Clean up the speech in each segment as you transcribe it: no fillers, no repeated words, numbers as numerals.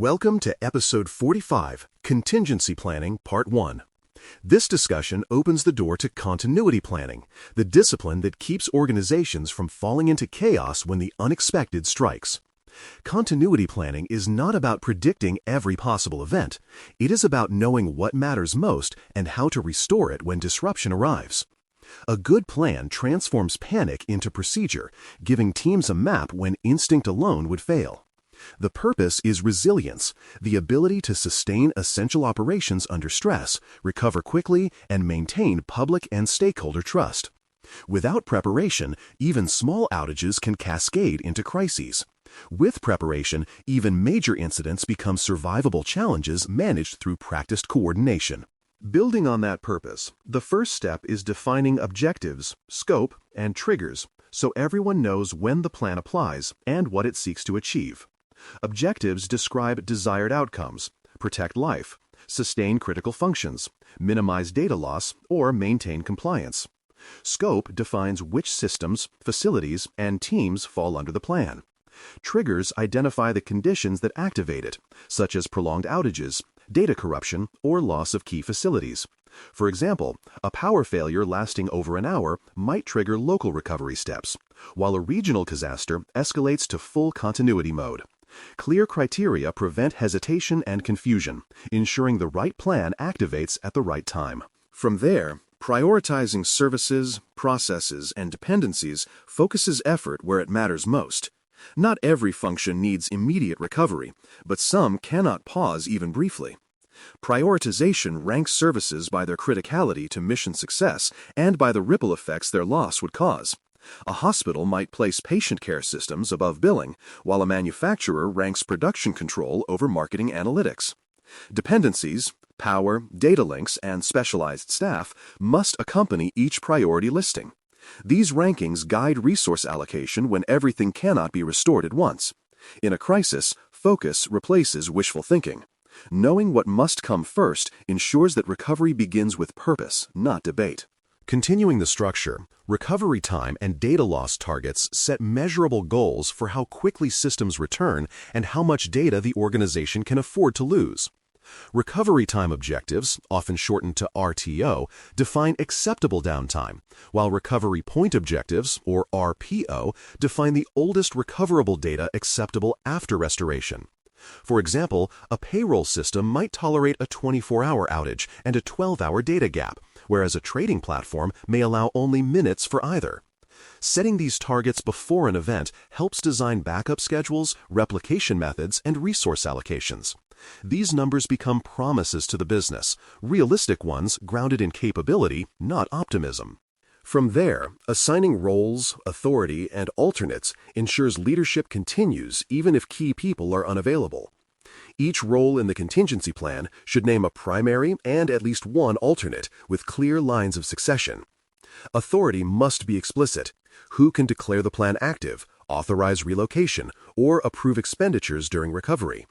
Welcome to Episode 45, Contingency Planning, Part 1. This discussion opens the door to continuity planning, the discipline that keeps organizations from falling into chaos when the unexpected strikes. Continuity planning is not about predicting every possible event. It is about knowing what matters most and how to restore it when disruption arrives. A good plan transforms panic into procedure, giving teams a map when instinct alone would fail. The purpose is resilience, the ability to sustain essential operations under stress, recover quickly, and maintain public and stakeholder trust. Without preparation, even small outages can cascade into crises. With preparation, even major incidents become survivable challenges managed through practiced coordination. Building on that purpose, the first step is defining objectives, scope, and triggers so everyone knows when the plan applies and what it seeks to achieve. Objectives describe desired outcomes, protect life, sustain critical functions, minimize data loss, or maintain compliance. Scope defines which systems, facilities, and teams fall under the plan. Triggers identify the conditions that activate it, such as prolonged outages, data corruption, or loss of key facilities. For example, a power failure lasting over an hour might trigger local recovery steps, while a regional disaster escalates to full continuity mode. Clear criteria prevent hesitation and confusion, ensuring the right plan activates at the right time. From there, prioritizing services, processes, and dependencies focuses effort where it matters most. Not every function needs immediate recovery, but some cannot pause even briefly. Prioritization ranks services by their criticality to mission success and by the ripple effects their loss would cause. A hospital might place patient care systems above billing, while a manufacturer ranks production control over marketing analytics. Dependencies, power, data links, and specialized staff must accompany each priority listing. These rankings guide resource allocation when everything cannot be restored at once. In a crisis, focus replaces wishful thinking. Knowing what must come first ensures that recovery begins with purpose, not debate. Continuing the structure, recovery time and data loss targets set measurable goals for how quickly systems return and how much data the organization can afford to lose. Recovery time objectives, often shortened to RTO, define acceptable downtime, while recovery point objectives, or RPO, define the oldest recoverable data acceptable after restoration. For example, a payroll system might tolerate a 24-hour outage and a 12-hour data gap, whereas a trading platform may allow only minutes for either. Setting these targets before an event helps design backup schedules, replication methods, and resource allocations. These numbers become promises to the business, realistic ones grounded in capability, not optimism. From there, assigning roles, authority, and alternates ensures leadership continues even if key people are unavailable. Each role in the contingency plan should name a primary and at least one alternate with clear lines of succession. Authority must be explicit. Who can declare the plan active, authorize relocation, or approve expenditures during recovery?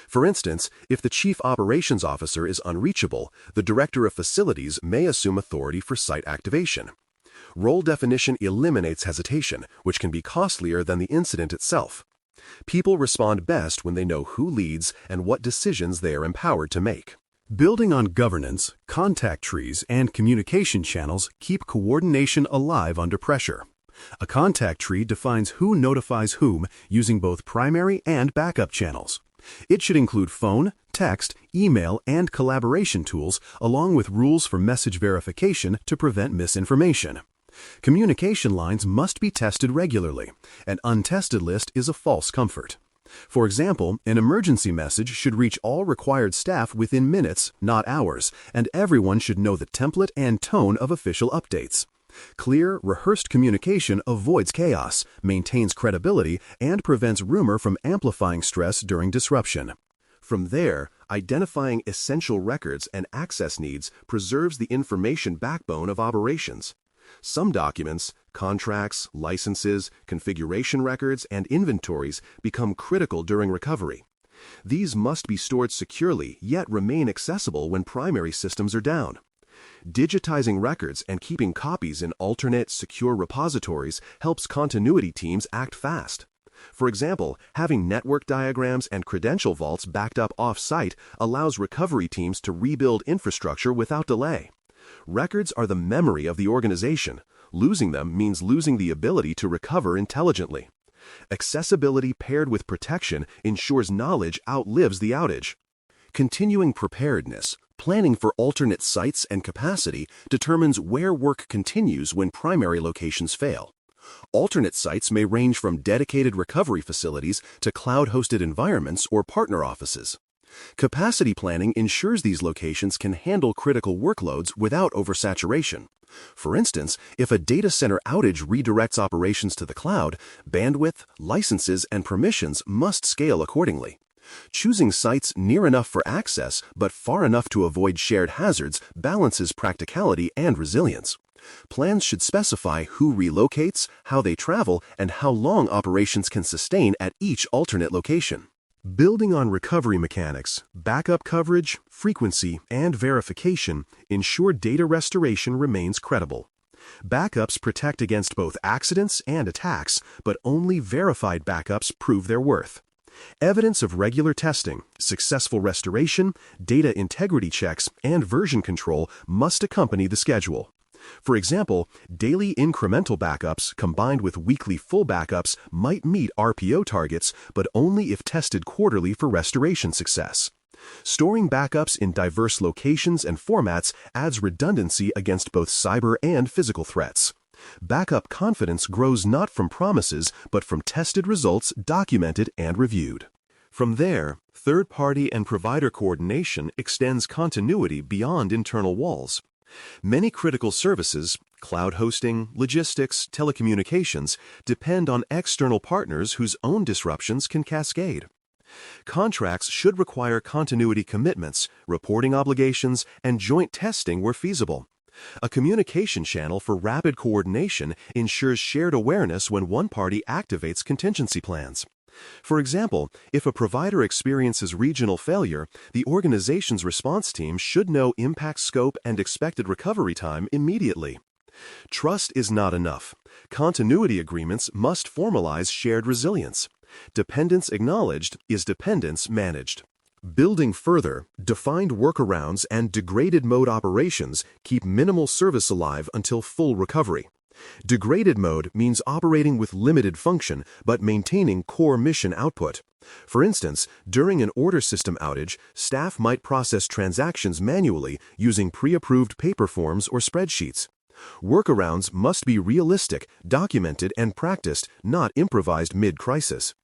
For instance, if the Chief Operations Officer is unreachable, the Director of Facilities may assume authority for site activation. Role definition eliminates hesitation, which can be costlier than the incident itself. People respond best when they know who leads and what decisions they are empowered to make. Building on governance, contact trees, and communication channels keep coordination alive under pressure. A contact tree defines who notifies whom using both primary and backup channels. It should include phone, text, email, and collaboration tools, along with rules for message verification to prevent misinformation. Communication lines must be tested regularly. An untested list is a false comfort. For example, an emergency message should reach all required staff within minutes, not hours, and everyone should know the template and tone of official updates. Clear, rehearsed communication avoids chaos, maintains credibility, and prevents rumor from amplifying stress during disruption. From there, identifying essential records and access needs preserves the information backbone of operations. Some documents, contracts, licenses, configuration records, and inventories become critical during recovery. These must be stored securely yet remain accessible when primary systems are down. Digitizing records and keeping copies in alternate, secure repositories helps continuity teams act fast. For example, having network diagrams and credential vaults backed up off-site allows recovery teams to rebuild infrastructure without delay. Records are the memory of the organization. Losing them means losing the ability to recover intelligently. Accessibility paired with protection ensures knowledge outlives the outage. Continuing preparedness, planning for alternate sites and capacity, determines where work continues when primary locations fail. Alternate sites may range from dedicated recovery facilities to cloud-hosted environments or partner offices. Capacity planning ensures these locations can handle critical workloads without oversaturation. For instance, if a data center outage redirects operations to the cloud, bandwidth, licenses, and permissions must scale accordingly. Choosing sites near enough for access but far enough to avoid shared hazards balances practicality and resilience. Plans should specify who relocates, how they travel, and how long operations can sustain at each alternate location. Building on recovery mechanics, backup coverage, frequency, and verification ensure data restoration remains credible. Backups protect against both accidents and attacks, but only verified backups prove their worth. Evidence of regular testing, successful restoration, data integrity checks, and version control must accompany the schedule. For example, daily incremental backups combined with weekly full backups might meet RPO targets, but only if tested quarterly for restoration success. Storing backups in diverse locations and formats adds redundancy against both cyber and physical threats. Backup confidence grows not from promises, but from tested results documented and reviewed. From there, third-party and provider coordination extends continuity beyond internal walls. Many critical services, cloud hosting, logistics, telecommunications, depend on external partners whose own disruptions can cascade. Contracts should require continuity commitments, reporting obligations, and joint testing where feasible. A communication channel for rapid coordination ensures shared awareness when one party activates contingency plans. For example, if a provider experiences regional failure, the organization's response team should know impact scope and expected recovery time immediately. Trust is not enough. Continuity agreements must formalize shared resilience. Dependence acknowledged is dependence managed. Building further, defined workarounds and degraded mode operations keep minimal service alive until full recovery. Degraded mode means operating with limited function but maintaining core mission output. For instance, during an order system outage, staff might process transactions manually using pre-approved paper forms or spreadsheets. Workarounds must be realistic, documented, and practiced, not improvised mid-crisis.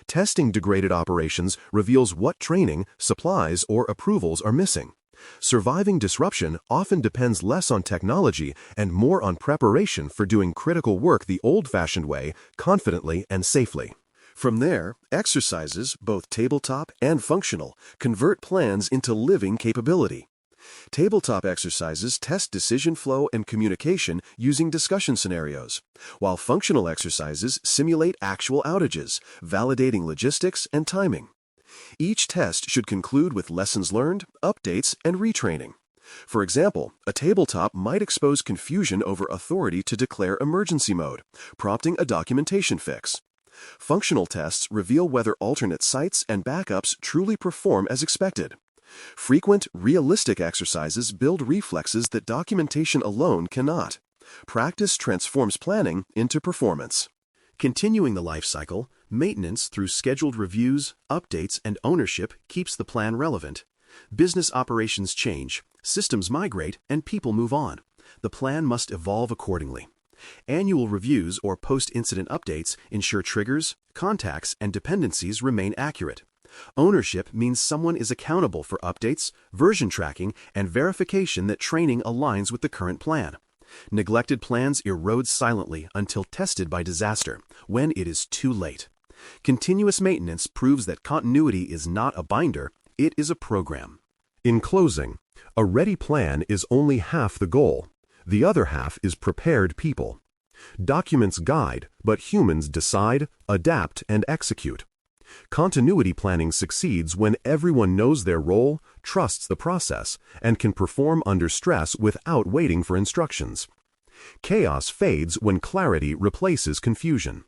Testing degraded operations reveals what training, supplies, or approvals are missing. Surviving disruption often depends less on technology and more on preparation for doing critical work the old-fashioned way, confidently and safely. From there, exercises, both tabletop and functional, convert plans into living capability. Tabletop exercises test decision flow and communication using discussion scenarios, while functional exercises simulate actual outages, validating logistics and timing. Each test should conclude with lessons learned, updates, and retraining. For example, a tabletop might expose confusion over authority to declare emergency mode, prompting a documentation fix. Functional tests reveal whether alternate sites and backups truly perform as expected. Frequent, realistic exercises build reflexes that documentation alone cannot. Practice transforms planning into performance. Continuing the life cycle, maintenance through scheduled reviews, updates, and ownership keeps the plan relevant. Business operations change, systems migrate, and people move on. The plan must evolve accordingly. Annual reviews or post-incident updates ensure triggers, contacts, and dependencies remain accurate. Ownership means someone is accountable for updates, version tracking, and verification that training aligns with the current plan. Neglected plans erode silently until tested by disaster, when it is too late. Continuous maintenance proves that continuity is not a binder, it is a program. In closing, a ready plan is only half the goal. The other half is prepared people. Documents guide, but humans decide, adapt, and execute. Continuity planning succeeds when everyone knows their role, trusts the process, and can perform under stress without waiting for instructions. Chaos fades when clarity replaces confusion.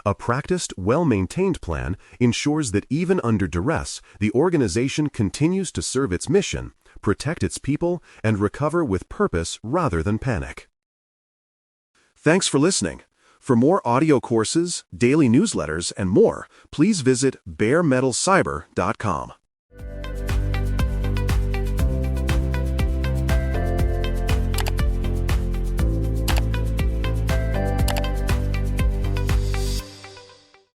A practiced, well-maintained plan ensures that even under duress, the organization continues to serve its mission, protect its people, and recover with purpose rather than panic. Thanks for listening. For more audio courses, daily newsletters, and more, please visit DailyCyber.News.